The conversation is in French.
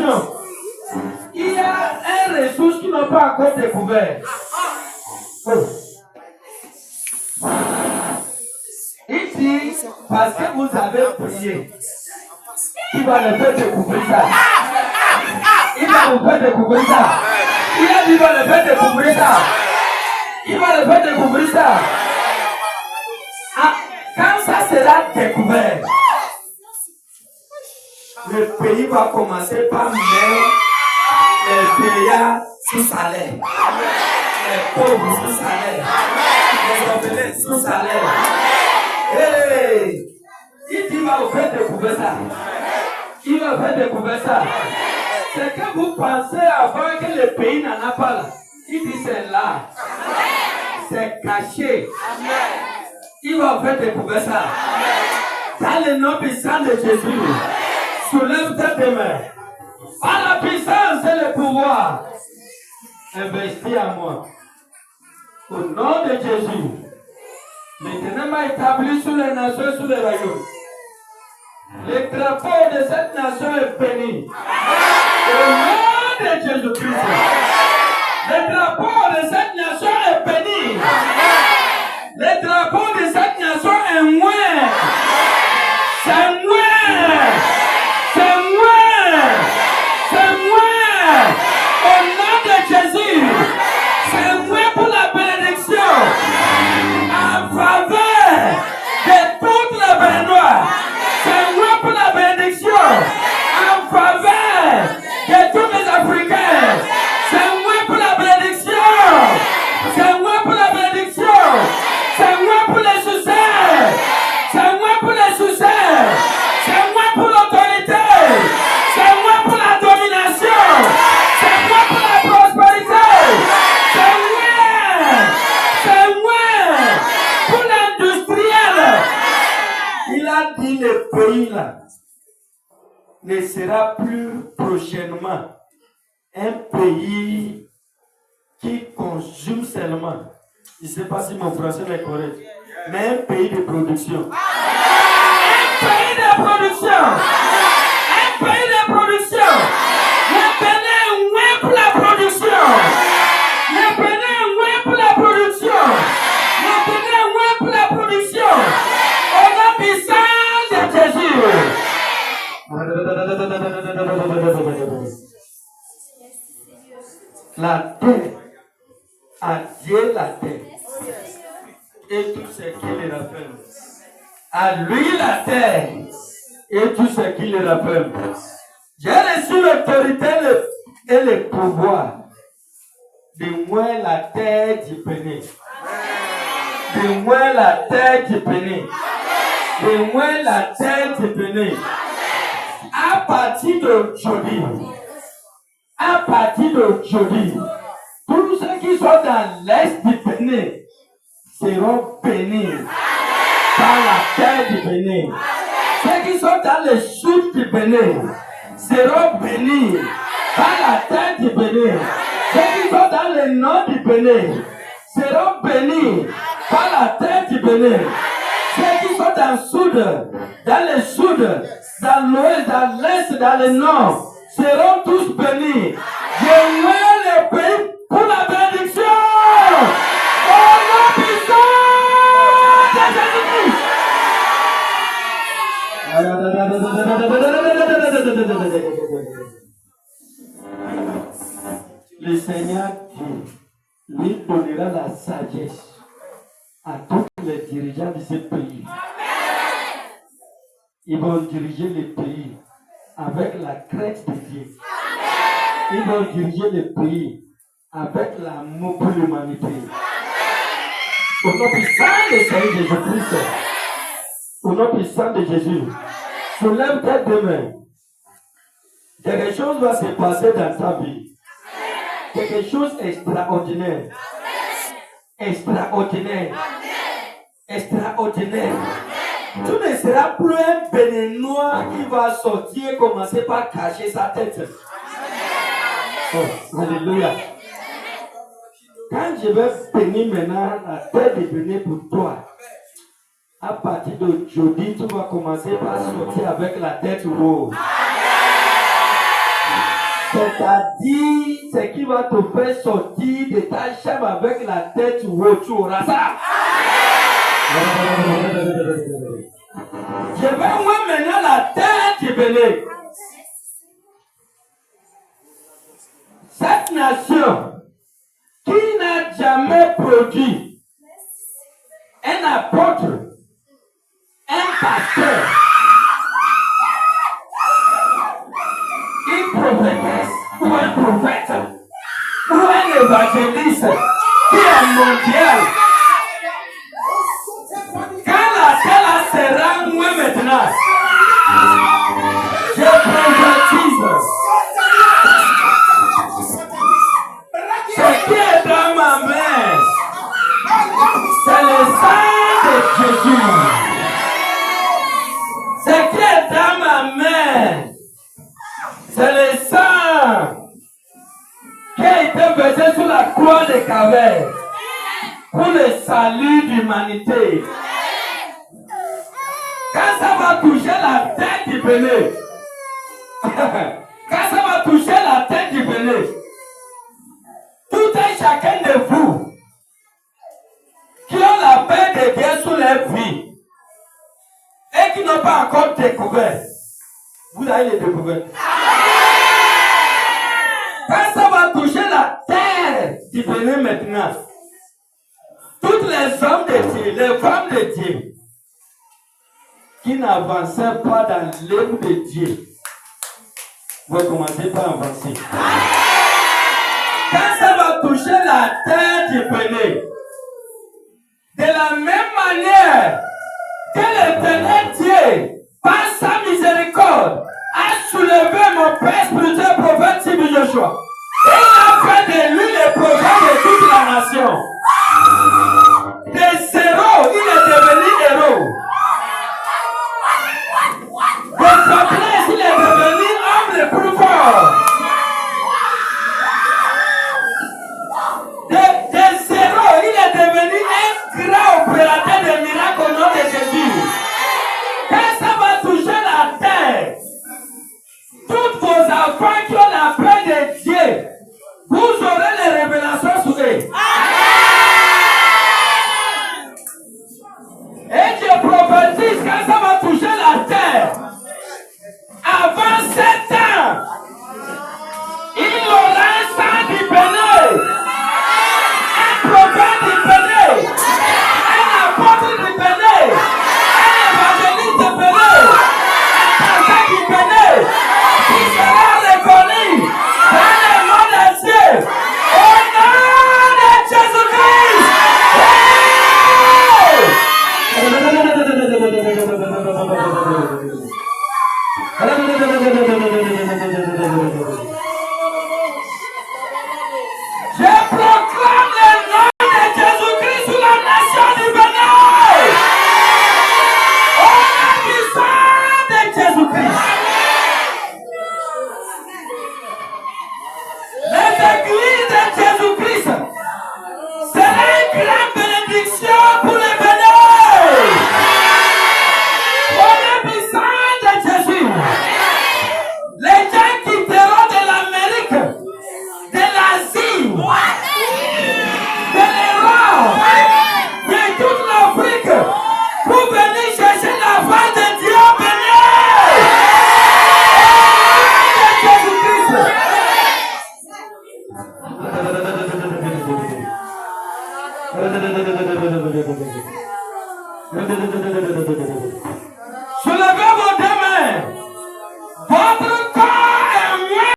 attention. Il y a une ressource qui n'a pas encore découvert. Il dit, parce que vous avez prié, il va le faire découvrir ça. Il va vous faire découvrir ça. Il a dit, il va le faire découvrir ça. Il va le faire découvrir ça. Ah, quand ça sera découvert, le pays va commencer par mettre les payants sous salaire, les pauvres sous salaire, les orphelins sous salaire. Hey! Il va vous faire découvrir ça. Il va faire découvrir ça. C'est que vous pensez avant que le pays n'en a pas là. Il dit c'est là. C'est caché. Il va faire découvrir ça. Dans le nom puissant de Jésus, soulève tes mains. Par la puissance et le pouvoir, investis en moi. Au nom de Jésus, l'Éternel m'a établi sur les nations, sur les royaumes. Le drapeau de cette nation est béni. Au nom de Jésus-Christ, le drapeau de cette nation est béni. Le drapeau de cette nation est moins. C'est moins. C'est moins. C'est moins. Au nom de Jésus, c'est moins pour la bénédiction. En faveur de toute la Bénois. C'est moi pour la bénédiction en faveur de tous les Africains. C'est moi pour la bénédiction. C'est moi pour la bénédiction. C'est moi pour les succès. C'est moi pour les succès. C'est moi pour l'autorité. C'est moi pour la domination. C'est moi pour la prospérité. C'est moi. C'est moi pour l'industriel. Il a dit le pays là ne sera plus prochainement un pays qui consomme seulement. Je ne sais pas si mon français est correct, mais un pays de production. Un pays de production. Un pays de production. Le Bénin est moins pour la production. Le Bénin est moins pour la production. Le Bénin est moins pour la production. Au nom puissant de Jésus. La terre, à Dieu la terre, et tout ce qui le rappelle. À lui la terre, et tout ce qui le rappelle. J'ai reçu l'autorité et le pouvoir de moi la terre du Bénin. De moi la terre du Bénin. De moi la terre du Bénin. À partir d'aujourd'hui, tous ceux qui sont dans l'est du Bénin seront bénis par la terre du Bénin. Ceux qui sont dans le sud du Bénin seront bénis par la terre du Bénin. Ceux qui sont dans le nord du Bénin seront bénis par la terre du Bénin. Ceux qui sont dans le sud, dans l'ouest, dans l'est, dans le nord, seront tous bénis. Je mets le pays pour la bénédiction. Au nom puissant de Jésus-Christ. Le Seigneur dit, lui donnera la sagesse à tous les dirigeants de ce pays. Ils vont diriger le pays avec la crainte de Dieu. Ils vont diriger le pays avec l'amour pour l'humanité. Au nom puissant de Seigneur Jésus-Christ, au nom puissant de Jésus, soulève tes deux mains. Quelque chose va se passer dans ta vie. Quelque chose d'extraordinaire. Extraordinaire. Extraordinaire. Tu ne seras plus un Béninois qui va sortir et commencer par cacher sa tête. Oh, alléluia. Quand je vais bénir maintenant la terre de Bénin pour toi, à partir d'aujourd'hui, tu vas commencer par sortir avec la tête haute. C'est-à-dire, ce qui va te faire sortir de ta chambre avec la tête haute, tu auras ça. Je vais voir maintenant la tête du Bénin. Cette nation qui n'a jamais produit un apôtre, un pasteur, une prophétesse ou un prophète ou un évangéliste qui est mondial. Quand la terre sera moi maintenant, je prophétise. Ce qui est dans ma main, c'est le sang de Jésus. Ce qui est dans ma main, c'est le sang qui a été versé sur la croix de Calvaire pour le salut de l'humanité. Quand ça va toucher la tête du Bénin, quand ça va toucher la tête du Bénin, tout un chacun de vous qui ont la paix de Dieu sur leur vie et qui n'ont pas encore découvert, vous allez les découvrir. Quand ça va toucher la terre du Bénin maintenant, toutes les hommes de Dieu, les femmes de Dieu, qui n'avançaient pas dans l'œuvre de Dieu, vont commencer par avancer. Quand ça va toucher la terre du Bénin, de la même manière que l'Éternel Dieu, par sa miséricorde, a soulevé mon père spirituel prophète Sibi Joshua. Il a fait de lui le prophète de toute la nation. De zéro, il est devenu héros. De faiblesse, il est devenu homme le plus fort. De zéro, il est devenu un grand opérateur de miracles au nom de Jésus. Quand ça va toucher la terre, tous vos enfants qui ont la paix de Dieu, vous aurez les révélations sur eux. Et je prophétise quand ça va toucher la terre, avant 7 ans, il aura un sang du Bénin, un prophète du Bénin, un apôtre du Bénin, un évangéliste du Bénin, un pasteur du Bénin, qui sera reconnu dans le monde entier, au nom de Jésus-Christ. Je proclame le nom de Jésus-Christ sur la nation du Bénin. Au nom puissant de Jésus-Christ. Les églises de Jésus-Christ sera une grande bénédiction pour les Bénin. Au nom puissant de Jésus. Les gens quitteront de l'Amérique, de l'Asie, de l'Europe, de toute l'Afrique, pour venir chercher la face de Dieu béni. De Jésus-Christ.